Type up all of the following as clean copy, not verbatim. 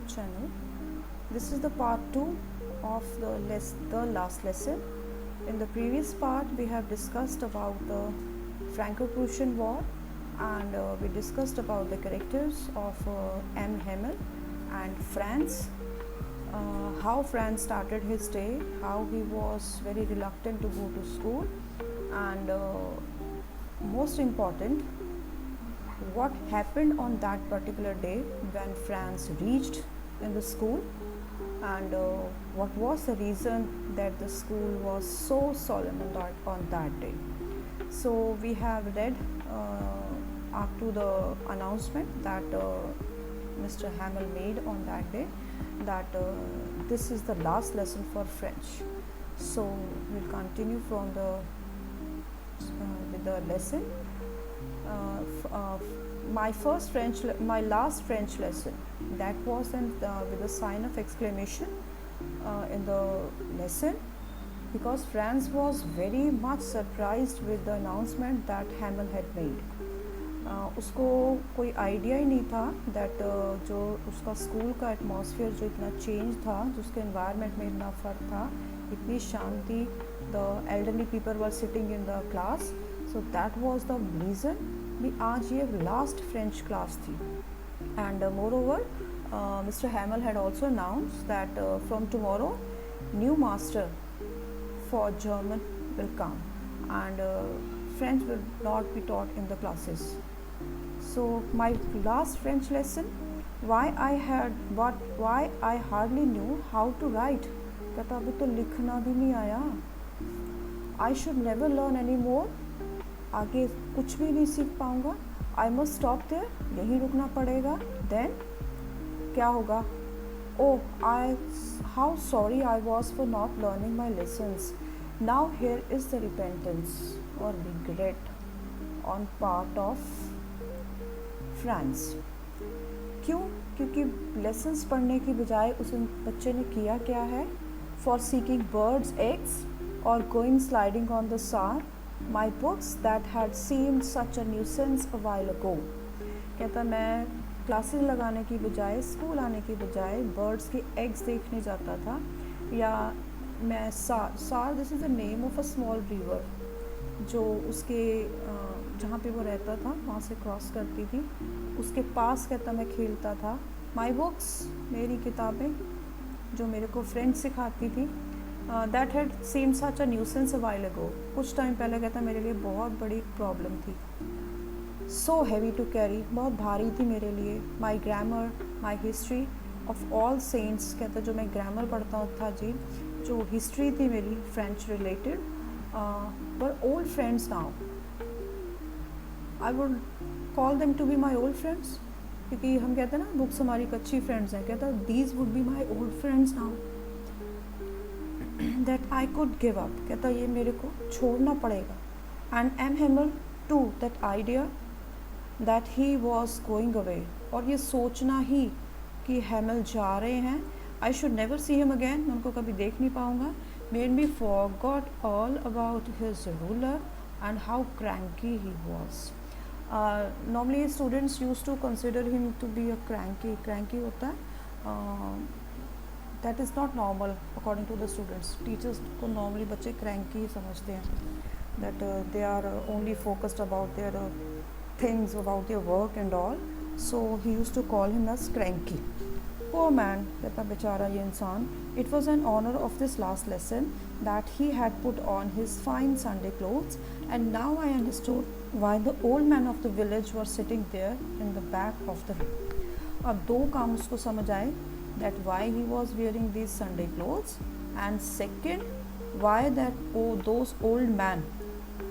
YouTube channel. This is the part 2 of the last lesson. In the previous part we have discussed about the Franco-Prussian War, and we discussed about the characters of M. Hamel and Franz, how Franz started his day, how he was very reluctant to go to school, and most important, what happened on that particular day when Franz reached in the school, and what was the reason that the school was so solemn on that day. So we have read up to the announcement that Mr. Hamel made on that day, that this is the last lesson for French. So we'll continue from with the lesson. My last French lesson, that was with a sign of exclamation in the lesson, because Franz was very much surprised with the announcement that Hamel had made. उसको कोई idea ही नहीं था that जो उसका school का atmosphere जो इतना change था, जो उसके एनवायरनमेंट में इतना फ़र्क था, इतनी शांति, the elderly people were sitting in the class. So that was the reason भी आज ये लास्ट फ्रेंच क्लास थी. And moreover Mr. Hamel had also announced that from tomorrow new master for German will come, and French will not be taught in the classes. So my last French lesson, why I hardly knew how to write. कहता अभी तो लिखना भी नहीं आया. I should never learn anymore. आगे कुछ भी नहीं सीख पाऊँगा. I must stop there. यहीं रुकना पड़ेगा. Then क्या होगा? How sorry I was for not learning my lessons. Now here is the repentance or regret on part of Franz. क्यों? क्योंकि lessons पढ़ने की बजाय उस बच्चे ने किया क्या है? For seeking birds' eggs or going sliding on the Saar, my books that had seemed such a nuisance a while ago. कहता मैं क्लासेस लगाने की बजाय, स्कूल आने की बजाय बर्ड्स के एग्स देखने जाता था, या मैं सार this is the name of a small river जो उसके जहाँ पे वो रहता था वहाँ से क्रॉस करती थी, उसके पास कहता मैं खेलता था. माई बुक्स, मेरी किताबें जो मेरे को फ्रेंच सिखाती थी, that had seemed such a nuisance a while ago. कुछ टाइम पहले कहता मेरे लिए बहुत बड़ी प्रॉब्लम थी. सो हैवी टू कैरी, बहुत भारी थी मेरे लिए. My grammar, my history of all saints, कहता जो मैं ग्रामर पढ़ता था जी, जो हिस्ट्री थी मेरी French related, were old friends now. I would call them to be my old friends, क्योंकि हम कहते हैं ना बुक्स हमारी अच्छी फ्रेंड्स हैं. कहता these would be my old friends now that I could give up. कहता ये मेरे को छोड़ना पड़ेगा. And M Hamel too, that idea that he was going away, और ये सोचना ही कि हेमल जा रहे हैं, I should never see him again, मैं उनको कभी देख नहीं पाऊँगा, made me forgot all about his ruler and how cranky he was. Normally students use to consider him to be a cranky होता है, that is not normal according to the students. Teachers को normally बच्चे cranky समझते हैं, that they are only focused about their things, about their work and all. So he used to call him as cranky. Poor man, कहता बेचारा ये इंसान. It was an honor of this last lesson that he had put on his fine Sunday clothes, and now I understood why the old men of the village were sitting there in the back of the room. अब दो काम उसको समझ आए, that why he was wearing these Sunday clothes, and second why that those old men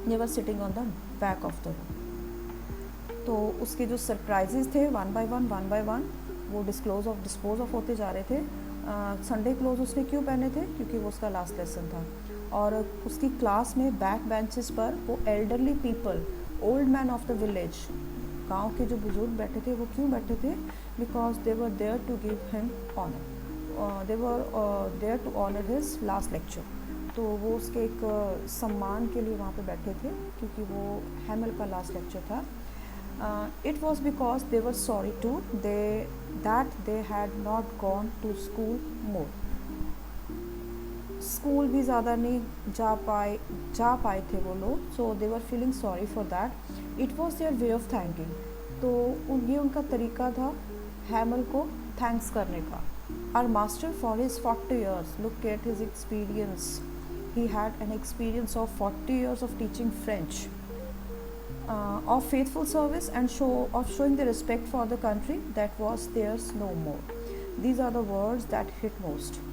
they were sitting on the back of the room. तो उसके जो surprises थे वन बाय वन वो डिस्पोज ऑफ होते जा रहे थे. संडे क्लोज उसने क्यों पहने थे? क्योंकि वो उसका लास्ट लेसन था. और उसकी क्लास में बैक बेंचेस पर वो elderly people, old man of the village, गांव के जो बुजुर्ग बैठे थे, वो क्यों बैठे थे? Because they were there to give him honour, they were there to honour his last lecture. तो वो उसके एक सम्मान के लिए वहाँ पे बैठे थे, क्योंकि वो हैमल का लास्ट लेक्चर था. It was because they were sorry too that they had not gone to school more. School भी ज़्यादा नहीं जा पाए थे वो लोग, so they were feeling sorry for that. It was their way of thanking. तो ये उनका तरीका था हैमल को थैंक्स करने का. Our master for his 40 years, look at his experience. He had an experience of 40 years of teaching French, of faithful service and of showing the respect for the country that was theirs no more. These are the words that hit most.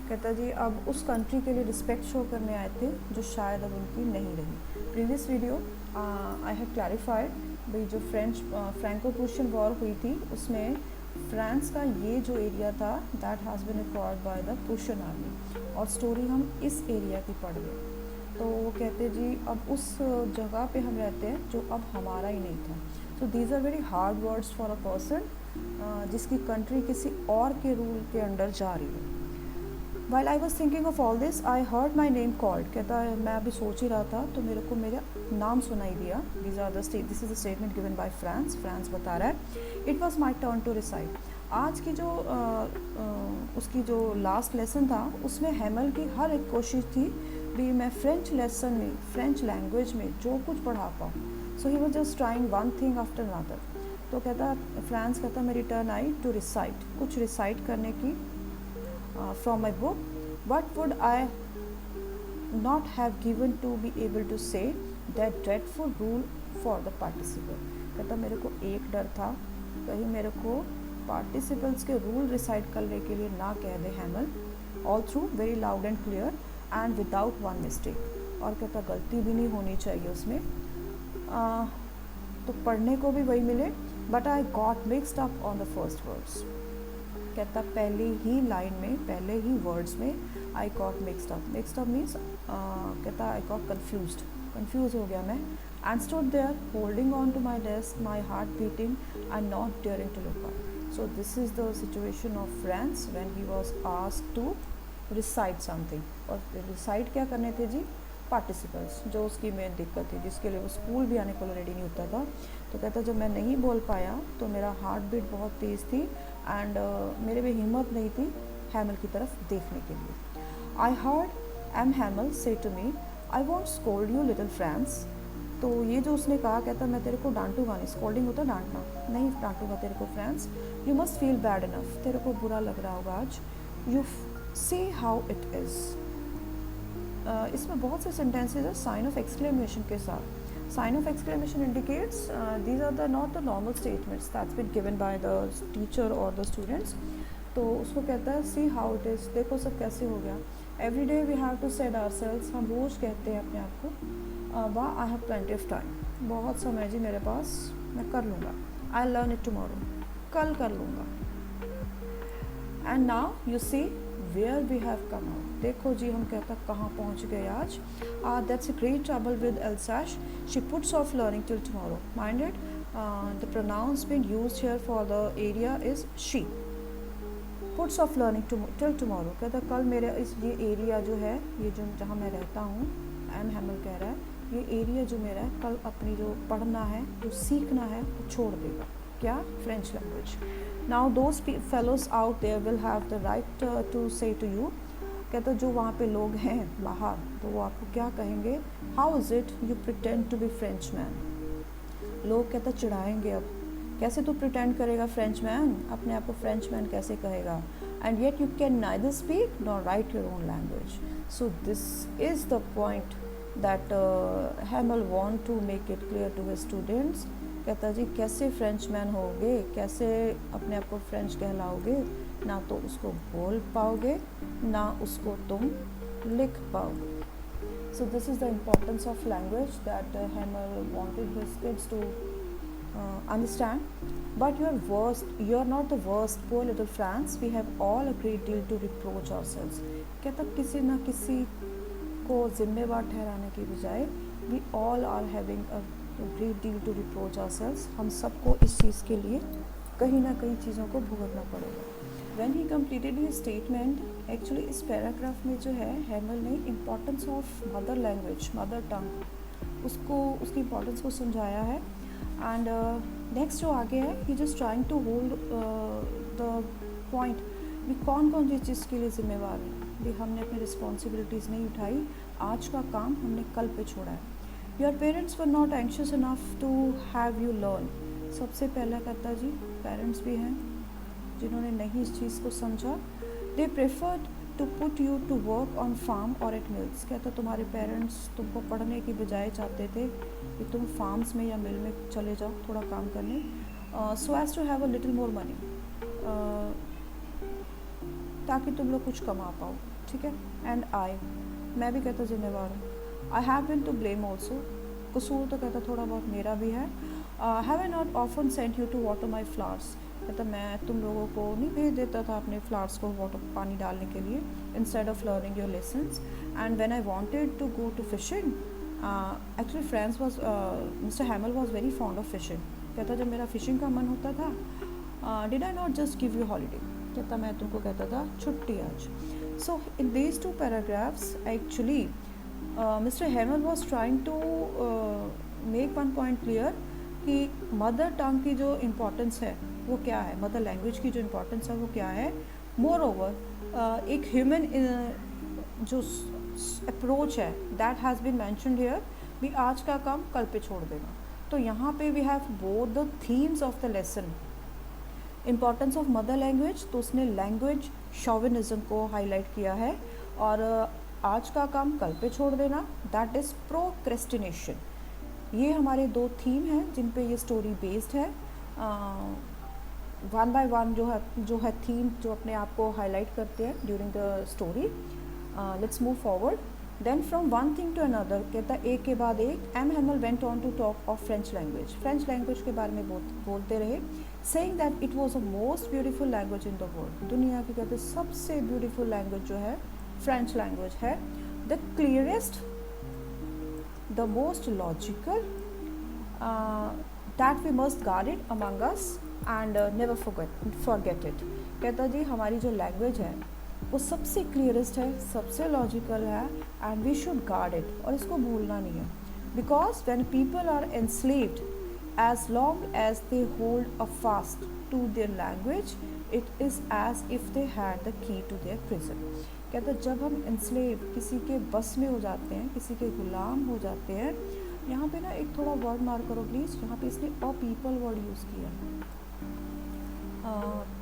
कहता जी अब उस country के लिए respect show करने आए थे जो शायद अब उनकी नहीं रही. Previous video I have clarified भाई जो फ्रैंको प्रूशियन वॉर हुई थी उसमें फ्रांस का ये जो एरिया था that has been acquired by the Prussian army, और स्टोरी हम इस एरिया की पढ़ गए. तो वो कहते जी अब उस जगह पे हम रहते हैं जो अब हमारा ही नहीं था. So these are very hard words for a person जिसकी कंट्री किसी और के रूल के अंडर जा रही है. While I was thinking of all this, I heard my name called. कहता है मैं अभी सोच ही रहा था तो मेरे को मेरा नाम सुनाई दिया. This is a statement given by France. France बता रहा है It was my turn to recite. आज की जो उसकी जो लास्ट लेसन था उसमें हैमल की हर एक कोशिश थी भी मैं फ्रेंच लेसन में फ्रेंच लैंग्वेज में जो कुछ पढ़ा पाऊँ. So he was just trying one thing after another. तो कहता फ्रांस कहता मेरी टर्न आई टू रिसाइट, कुछ रिसाइट करने की from my book. What would I not have given to be able to say that dreadful rule for the participle. कहता मेरे को एक डर था कहीं मेरे को पार्टिसिपल्स के रूल रिसाइड करने के लिए ना कह दे Hamel. All through very loud and clear and without one mistake. और कहता गलती भी नहीं होनी चाहिए उसमें. तो पढ़ने को भी वही मिले but I got mixed up on the first words. कहता पहले ही लाइन में पहले ही वर्ड्स में I got mixed up means कहता आई गॉट कंफ्यूज हो गया मैं. And stood there holding on to my desk, my heart beating and not daring to look up. So this is the situation of Franz when he was asked to recite something. और recite क्या करने थे जी? Participles, जो उसकी main दिक्कत थी जिसके लिए वो स्कूल भी आने को रेडी नहीं होता था. तो कहता जब मैं नहीं बोल पाया तो मेरा हार्ट बीट बहुत तेज़ थी एंड मेरे में हिम्मत नहीं थी हैमल की तरफ देखने के लिए. आई हर्ड एम हैमल से to me I won't scold you little Franz. तो ये जो उसने कहा कहता मैं तेरे को डांटूंगा नहीं. स्कोल्डिंग होता डांटना, नहीं डांटूंगा तेरे को France. You must feel bad enough, तेरे को बुरा लग रहा होगा आज. You see how it is. इसमें बहुत से सेंटेंसेज है साइन ऑफ एक्सक्लेमेशन के साथ. Sign of exclamation indicates these are the not the normal statements that's been given by the teacher or the students. तो उसको कहता है see how it is. देखो सब कैसे हो गया. Every day we have to said ourselves. हम रोज़ कहते हैं अपने आप को वाह I have plenty of time. बहुत समय जी मेरे पास, मैं कर लूँगा. I'll learn it tomorrow. कल कर लूँगा. And now you see where we have come out. देखो जी हम कहता कहाँ पहुँच गए आज. That's a great trouble with Alsace. She puts off learning till tomorrow. Mind it, the pronouns being used here for the area is she. Puts off learning till tomorrow. कहता कल मेरे इस ये एरिया जो है ये जो जहाँ मैं रहता हूँ, एम हैमल कह रहा है ये एरिया जो मेरा है कल अपनी जो पढ़ना है जो सीखना है वो छोड़ देगा. क्या? French language. Now those fellows out there will have the right to say to you. कहता जो वहाँ पे लोग हैं बाहर तो वो आपको क्या कहेंगे? How is it you pretend to be Frenchman? लोग कहता चिढ़ाएंगे अब, कैसे तू pretend करेगा Frenchman, अपने आप को Frenchman कैसे कहेगा? And yet you can neither speak nor write your own language. So this is the point that Hamel want to make it clear to his students. कहता जी कैसे फ्रेंचमैन होगे, कैसे अपने आप को फ्रेंच कहलाओगे, ना तो उसको बोल पाओगे ना उसको तुम लिख पाओगे. So this is the importance of language that Hamel wanted his kids to understand. But you are not the worst, poor little France. We have all a great deal to reproach ourselves. कहता किसी ना किसी को जिम्मेवार ठहराने की बजाय we all are having a great deal to reproach ourselves. हम सबको इस चीज़ के लिए कहीं ना कहीं चीज़ों को भुगतना पड़ेगा. When he completed his statement, actually इस पैराग्राफ में जो है हैमल ने importance of mother language, mother tongue, उसको उसकी इम्पोर्टेंस को समझाया है. एंड नेक्स्ट जो आगे है, he just trying to hold the point भी कौन कौन सी चीज़ के लिए ज़िम्मेवार है। भी हमने अपनी रिस्पॉन्सिबिलिटीज़ नहीं उठाई, आज का काम हमने कल पे छोड़ा है। Your parents were not anxious enough to have you learn. सबसे पहला कहता जी पेरेंट्स भी हैं जिन्होंने नहीं इस चीज़ को समझा। They preferred to put you to work on farm और एट मिल्स। कहता तुम्हारे पेरेंट्स तुमको पढ़ने की बजाय चाहते थे कि तुम फार्म्स में या मिल में चले जाओ थोड़ा काम करने, so as to have a little more money, ताकि तुम लोग कुछ कमा पाओ, ठीक है। एंड मैं भी कहता जिम्मेवार हूँ। I have been to blame also, कसूर तो कहता थोड़ा बहुत मेरा भी है। Have I not often sent you to water my flowers. कहता मैं तुम लोगों को नहीं भेज देता था अपने फ्लावर्स को वाटर पानी डालने के लिए, instead of learning your lessons. And when I wanted to go to fishing, actually friends was Mister Hamel was very fond of fishing. कहता जब मेरा फिशिंग का मन होता था, did I not just give you holiday. कहता मैं तुमको कहता था छुट्टी आज। So in these two paragraphs actually Mister Hamel was trying to make one point clear कि मदर टंग की जो इम्पोर्टेंस है वो क्या है, मदर लैंग्वेज की जो इम्पोर्टेंस है वो क्या है। मोर ओवर एक ह्यूमन जो अप्रोच है that has been mentioned here, भी आज का काम कल पे छोड़ देना। तो यहाँ पे we have both the themes of the lesson. Importance of mother language, तो उसने लैंग्वेज शॉविनिज्म को हाईलाइट किया है, और आज का काम कल पे छोड़ देना, दैट इज़ प्रोक्रेस्टिनेशन। ये हमारे दो थीम हैं जिन पे ये स्टोरी बेस्ड है। वन बाय वन जो है थीम जो अपने आप को हाईलाइट करते हैं during the story. Let's move forward. Then from one thing to another, कहता है एक के बाद एक, M Hamel went on to talk of French language. French language के बारे में बोलते रहे, saying that it was the most beautiful language in the world. दुनिया की कहते सबसे ब्यूटीफुल लैंग्वेज जो है फ्रेंच लैंग्वेज है। The clearest, the most logical, that we must guard it among us and never forget it. कहता जी हमारी जो लैंग्वेज है वो सबसे क्लियरेस्ट है, सबसे लॉजिकल है, and we should guard it, और इसको भूलना नहीं है। Because when people are enslaved, as long as they hold a fast to their language, it is as if they had the key to their prison। कहता जब हम enslave किसी के बस में हो जाते हैं, किसी के गुलाम हो जाते हैं। यहाँ पे ना एक थोड़ा वर्ड मार्क करो प्लीज़, यहाँ पे इसने अ पीपल वर्ड यूज़ किया।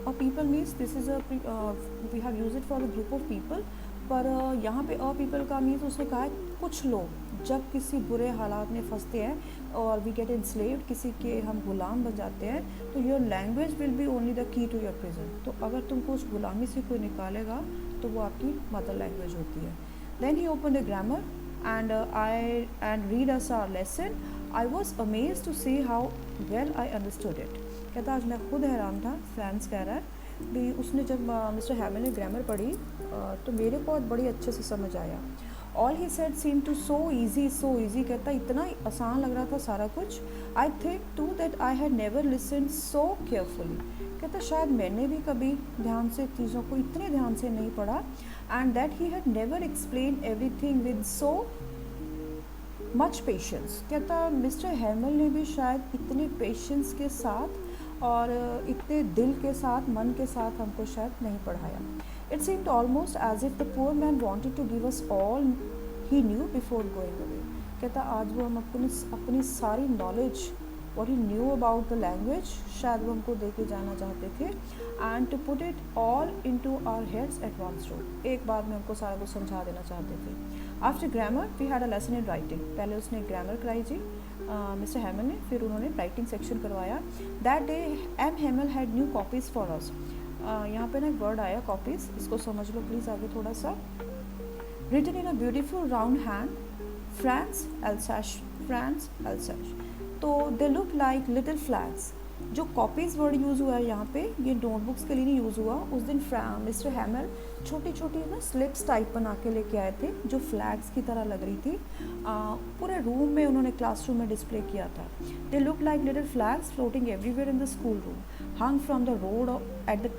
A people means this is we have use it for a group of people, पर यहाँ पे अ पीपल का मीन्स उसने कहा है कुछ लोग जब किसी बुरे हालात में फंसते हैं और वी गेट इंस्लेव्ड, किसी के हम गुलाम बन जाते हैं, तो your language will be only the key to your prison. तो अगर तुमको उस गुलामी से कोई निकालेगा तो वो आपकी मदर लैंग्वेज होती है। Then he open the grammar and read us our lesson. I was amazed to see how well I understood it। कहता आज मैं खुद हैरान था, फ्रांस कह रहा है भी उसने जब मिस्टर हैमल ने ग्रामर पढ़ी तो मेरे को बड़ी अच्छे से समझ आया। All he said seem to so easy. कहता इतना आसान लग रहा था सारा कुछ। I think too that I had never listen so carefully. कहता शायद मैंने भी कभी ध्यान से चीज़ों को इतने ध्यान से नहीं पढ़ा, and that he had never explain everything with so much patience. कहता मिस्टर हैमल ने भी शायद इतने पेशेंस के साथ और इतने दिल के साथ, मन के साथ हमको शायद नहीं पढ़ाया। It seemed almost as if the poor man wanted to give us all he knew before going away। कहता आज वो हम अपनी सारी knowledge, what he knew about the language, शायद वो हमको दे के जाना चाहते थे, and to put it all into our heads at one stroke। एक बार में हमको सारा कुछ समझा देना चाहते थे। After grammar we had a lesson in writing। पहले उसने ग्रामर कराई जी मिस्टर हैमल ने, फिर उन्होंने राइटिंग सेक्शन करवाया। That day M. Hamel had new copies for us। यहाँ पे ना एक वर्ड आया कॉपीज़, इसको समझ लो प्लीज़ आगे थोड़ा सा। Written in a beautiful round hand, France Alsace, France Alsace. तो they look like little flags. जो कॉपीज़ वर्ड यूज़ हुआ है यहाँ पे, ये नोटबुक्स के लिए नहीं यूज़ हुआ। उस दिन मिस्टर हैमल छोटी छोटी ना स्लिप्स टाइप बना के लेके आए थे जो फ्लैग्स की तरह लग रही थी। पूरे रूम में उन्होंने क्लासरूम में डिस्प्ले किया था। दे look like little flags floating everywhere in the school room, hung from the road at the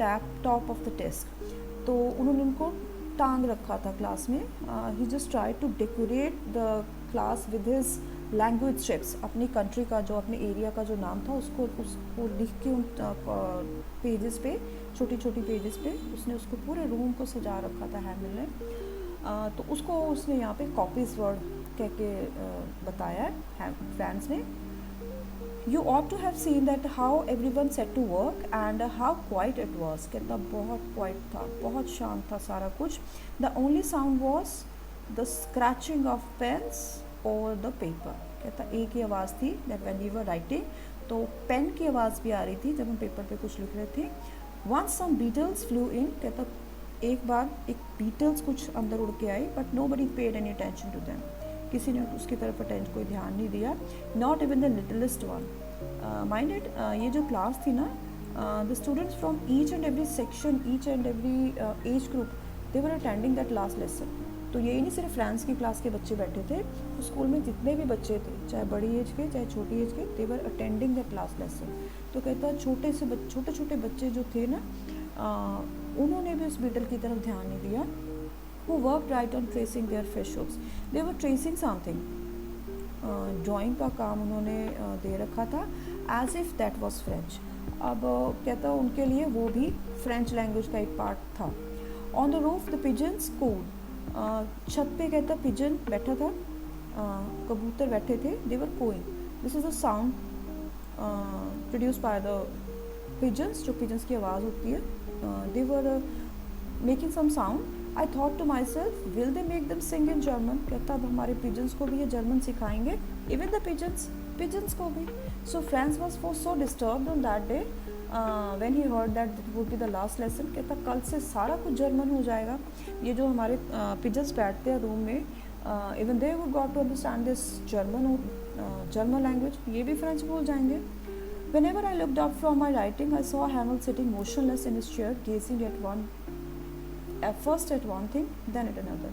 top of the desk। तो उन्होंने उनको टांग रखा था क्लास में। he just tried to decorate the class with his language strips, अपनी country का जो अपने एरिया का जो नाम था उसको लिख के उन पेजेस पे, छोटी छोटी पेजेस पे उसने उसको पूरे रूम को सजा रखा था हैमिल ने। तो उसको उसने यहाँ पे कॉपीज वर्ड कह के बताया है फ्रांस ने। You ought to have seen that how everyone set to work and how quiet it was. कहता बहुत quiet था, बहुत शांत था सारा कुछ. The only sound was the scratching of pens over the paper. कहता एक ही आवाज़ थी that when we were writing, तो पेन की आवाज़ भी आ रही थी जब हम पेपर पे कुछ लिख रहे थे. Once some beetles flew in. कहता एक बार एक बीटल्स कुछ अंदर उड़ के आई, but nobody paid any attention to them. किसी ने उसकी तरफ अटेंड कोई ध्यान नहीं दिया. Not even the littlest one. Minded ये जो क्लास थी ना, the students from each and every section, each and every age group, they were attending that last lesson. तो यही नहीं सिर्फ फ्रांस की क्लास के बच्चे बैठे थे, तो स्कूल में जितने भी बच्चे थे, चाहे बड़ी एज के चाहे छोटी एज के, दे वर अटेंडिंग दैट लास्ट लेसन. तो कहता है छोटे छोटे बच्चे जो थे ना, उन्होंने भी उस बीटल की तरफ ध्यान नहीं दिया. Who worked right on tracing their fish hooks. They were tracing something. Drawing का काम उन्होंने दे रखा था, as if that was French. अब कहता उनके लिए वो भी फ्रेंच लैंग्वेज का एक पार्ट था. On the roof the pigeons cooed. छत पे कहता पिजन बैठा था, कबूतर बैठे थे. They were cooing. This is the sound produced by the pigeons, जो pigeons की आवाज़ होती है. They were making some sound. I thought to myself, will they make them sing in German? कहता अब हमारे pigeons को भी ये जर्मन सिखाएंगे. Even the pigeons को भी. So Franz was so disturbed on that day when he heard that it would be the last lesson. कहता कल से सारा कुछ जर्मन हो जाएगा. ये जो हमारे pigeons बैठते हैं रूम में, even they would got to understand this German language. ये भी French बोल जाएंगे. Whenever I looked up from my writing, I saw Hamel sitting motionless in his chair, gazing at first at one thing, then at another,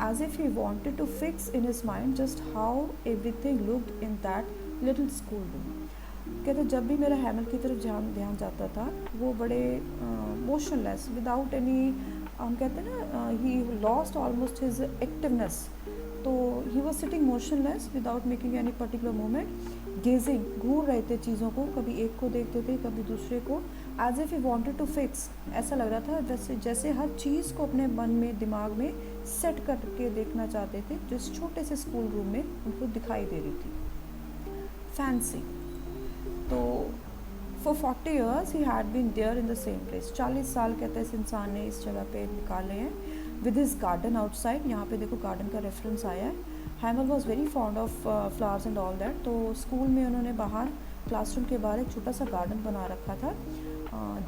as if he wanted to fix in his mind just how everything looked in that little school room. कहते जब भी मेरा हैमल की तरफ ध्यान जाता था, वो बड़े मोशनलेस, विदाउट एनी, हम कहते हैं ना, he lost almost his activeness. तो he was sitting motionless without making any particular movement, gazing, घूर रहे थे चीज़ों को, कभी एक को देखते थे कभी दूसरे को, as if he wanted to fix. ऐसा लग रहा था जैसे हर चीज़ को अपने मन में, दिमाग में सेट करके देखना चाहते थे, जो इस छोटे से स्कूल रूम में उनको दिखाई दे रही थी. फैंसी. तो for 40 years he had been there in the same place. 40 साल कहते हैं इस इंसान ने इस जगह पे निकाले हैं. विद हिज गार्डन आउटसाइड, यहाँ पे देखो गार्डन का रेफरेंस आया है. हैमल was very fond of flowers and all that. तो स्कूल में उन्होंने बाहर क्लासरूम के बाहर एक छोटा सा गार्डन बना रखा था,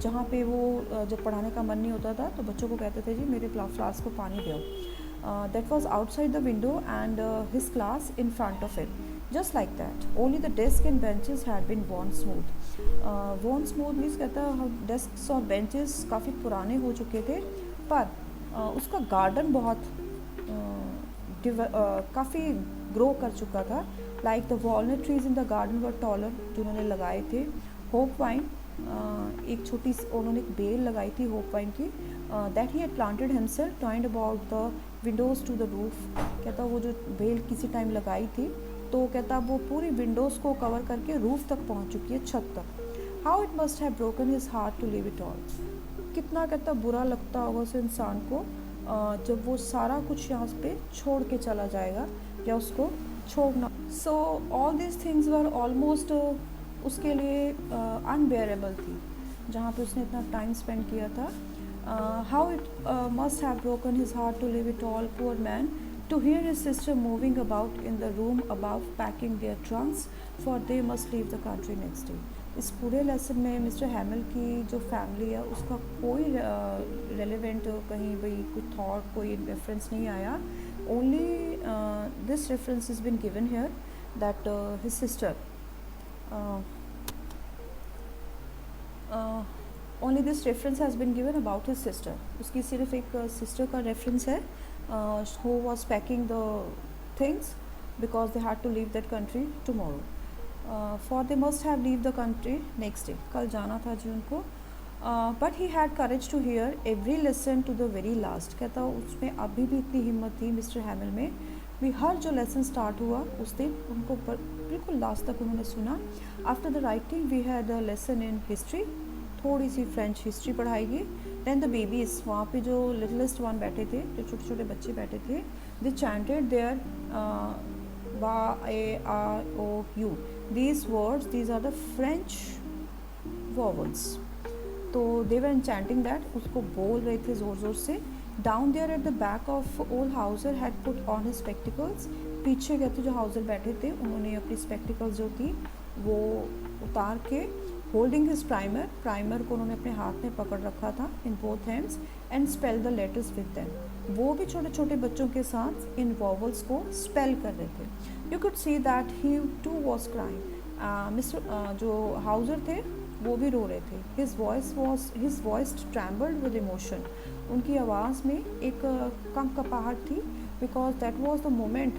जहाँ पे वो जब पढ़ाने का मन नहीं होता था तो बच्चों को कहते थे जी मेरे फ्लावर्स को पानी दो. That was outside the window and his class in front of it, just like that. Only the desk and benches had been worn smooth. Worn smooth means कहता है डेस्क और बेंचेस काफ़ी पुराने हो चुके थे, पर उसका गार्डन बहुत काफ़ी ग्रो कर चुका था. Like the walnut trees in the garden were taller, जिन्होंने लगाए थे. होप वाइन, एक छोटी उन्होंने एक बेल लगाई थी होप वाइन की, that he had planted himself, twined about the windows to the roof. कहता वो जो बेल किसी टाइम लगाई थी, तो कहता वो पूरी विंडोज़ को कवर करके रूफ तक पहुंच चुकी है, छत तक. How it must have broken his heart to leave it all. कितना कहता बुरा लगता होगा उस इंसान को जब वो सारा कुछ यहाँ पे छोड़ के चला जाएगा या उसको छोड़ना. So all this things were almost उसके लिए अनबेयरेबल थी, जहाँ पे उसने इतना टाइम स्पेंड किया था. How it must have broken his heart to leave it all, poor man, to hear his sister moving about in the room about packing their trunks, for they must leave the country next day. इस पूरे lesson में mister हैमल की जो family है उसका कोई relevant कहीं भाई कोई थॉट, कोई रेफरेंस नहीं आया. Only this reference is been given here that his sister, only this reference has been given about his sister. उसकी सिर्फ एक सिस्टर का रेफरेंस है, who was packing the things because they had to leave that country tomorrow. For they must have leave the country next day, कल जाना था जी उनको. But he had courage to hear every lesson to the very last. कहता उसमें अभी भी इतनी हिम्मत थी मिस्टर हैमल में भी हर जो लेसन स्टार्ट हुआ उस दिन उनको बिल्कुल लास्ट तक उन्होंने सुना. After the writing we had a lesson in history, थोड़ी सी फ्रेंच हिस्ट्री पढ़ाई गई. दैन द बेबीज़, वहाँ पे जो लिटलेस्ट वन बैठे थे, जो छोटे छोटे बच्चे बैठे थे, दे चैंटेड देयर बा A R O U, these words, these are the French vowels. तो दे वर चैंटिंग दैट, उसको बोल रहे थे ज़ोर ज़ोर से. Down there at the back of old Hauser had put on his spectacles, पीछे कहते जो हाउसर बैठे थे उन्होंने अपनी स्पेक्टिकल्स जो थी वो उतार के, होल्डिंग हिज प्राइमर, प्राइमर को उन्होंने अपने हाथ में पकड़ रखा था in both hands, and spell the letters with them. वो भी छोटे छोटे बच्चों के साथ इन वॉवल्स को स्पेल कर रहे थे. You could see that he too was crying. Mister जो हाउसर थे वो भी रो रहे थे. His voice trembled with emotion, उनकी आवाज़ में एक कंपकपाहट थी, because that was the moment,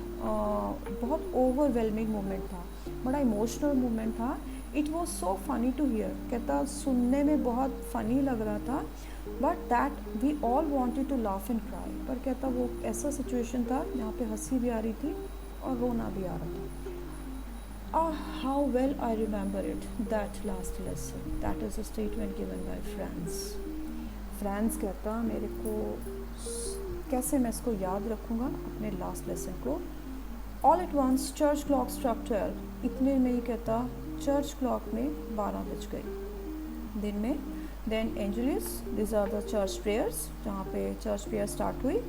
बहुत ओवरवेलमिंग मोमेंट था, बड़ा इमोशनल मोमेंट था. It was so funny to hear, कहता सुनने में बहुत फ़नी लग रहा था, but that we all wanted to laugh and cry. पर कहता वो ऐसा सिचुएशन था जहाँ पे हंसी भी आ रही थी और रोना भी आ रहा था. How well I remember it, that last lesson. That is a statement given by Franz. Franz कहता मेरे को, कैसे मैं इसको याद रखूँगा अपने लास्ट लेसन को. All at once church clock struck 12. इतने में ही कहता चर्च क्लॉक में 12 बज गई दिन में. Then Angelus, these are the church prayers, जहाँ पे church prayer start हुई.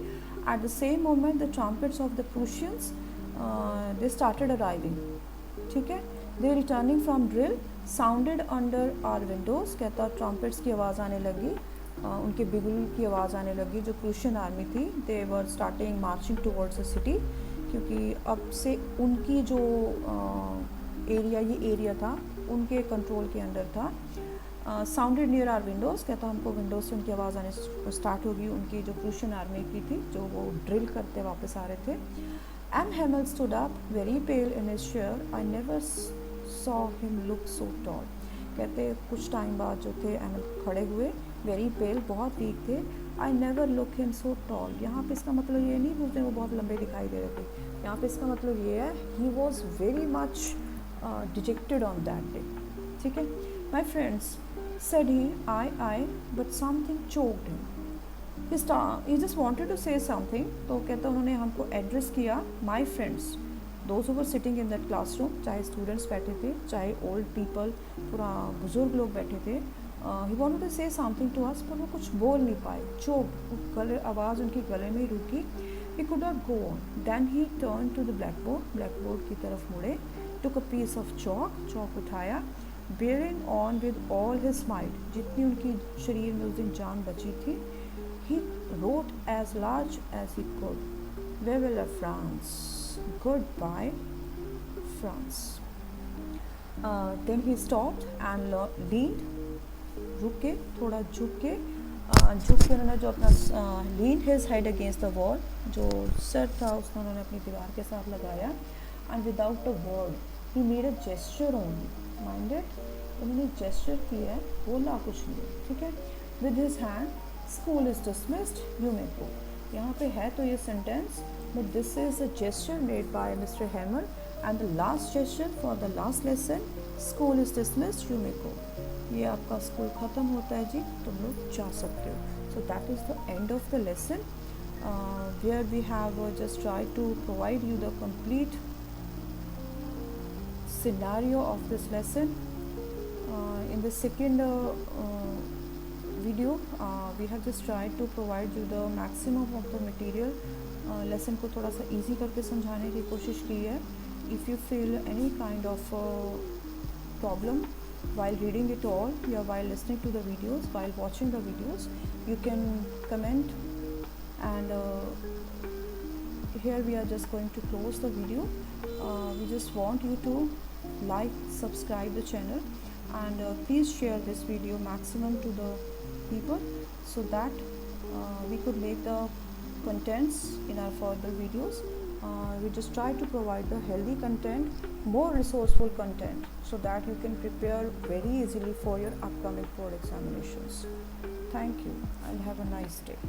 At the same moment the trumpets of the Prussians, they started arriving. ठीक है, they returning from drill sounded under our windows. कहता ट्रम्पेट्स की आवाज़ आने लगी, उनके बिगुल की आवाज़ आने लगी. जो प्रूशियन आर्मी थी, they were starting marching towards the city, क्योंकि अब से उनकी जो एरिया, ये एरिया था उनके कंट्रोल के अंडर था. साउंडेड नियर आर विंडोज़, कहता हमको विंडोज़ से उनकी आवाज़ आने स्टार्ट होगी, उनकी जो प्रूशियन आर्मी की थी, जो वो ड्रिल करते वापस आ रहे थे. M. Hamel stood up, very pale in his chair. I never saw him look so tall. कहते कुछ टाइम बाद जो थे एमल खड़े हुए, वेरी पेल, बहुत वीक थे. I never look him so tall. यहाँ पे इसका मतलब ये नहीं बोलते वो बहुत लंबे दिखाई दे रहे थे. यहाँ पे इसका मतलब ये है, he was very much dejected on that day. ठीक है. My friends, said he, I, but something choked him. He just wanted to say something. तो कहता उन्होंने हमको एड्रेस किया, my friends, those who were sitting in that classroom, चाहे students बैठे थे, चाहे ओल्ड पीपल, पूरा बुजुर्ग लोग बैठे थे. He wanted to say something to us, पर वो कुछ बोल नहीं पाए, चोक, गले, आवाज़ उनकी गले में ही रुकी. He could not go on. Then he turn to the blackboard की तरफ मुड़े, took a piece of chalk उठाया, bearing on with all his might, जितनी उनकी शरीर में उस दिन जान बची थी. He wrote as large as he could, "Vive France, goodbye France." Then he stopped and leaned, रुके, थोड़ा झुक के उन्होंने जो अपना leaned his head against the wall, जो सर था उसको उन्होंने अपनी दीवार के साथ लगाया. And without a word, he made a gesture only. Minded, उन्होंने gesture किया है, बोला कुछ नहीं. ठीक है. With his hand, school is dismissed, you may go. यहाँ पे है तो ये sentence, but this is a gesture made by Mr. Hammer, and the last gesture for the last lesson, school is dismissed, you may go. ये आपका school ख़त्म होता है जी, तुम लोग जा सकते हो. So that is the end of the lesson, where we have just tried to provide you the complete scenario of this lesson. In the second video, we have just tried to provide you the maximum of the material. Lesson को थोड़ा सा easy करके समझाने की कोशिश की है. If you feel any kind of problem while reading it all, or while listening to the videos, while watching the videos, you can comment. And here we are just going to close the video. We just want you to like, subscribe the channel, and please share this video maximum to the people, so that we could make the contents in our further videos. We just try to provide the healthy content, more resourceful content, so that you can prepare very easily for your upcoming board examinations. Thank you and have a nice day.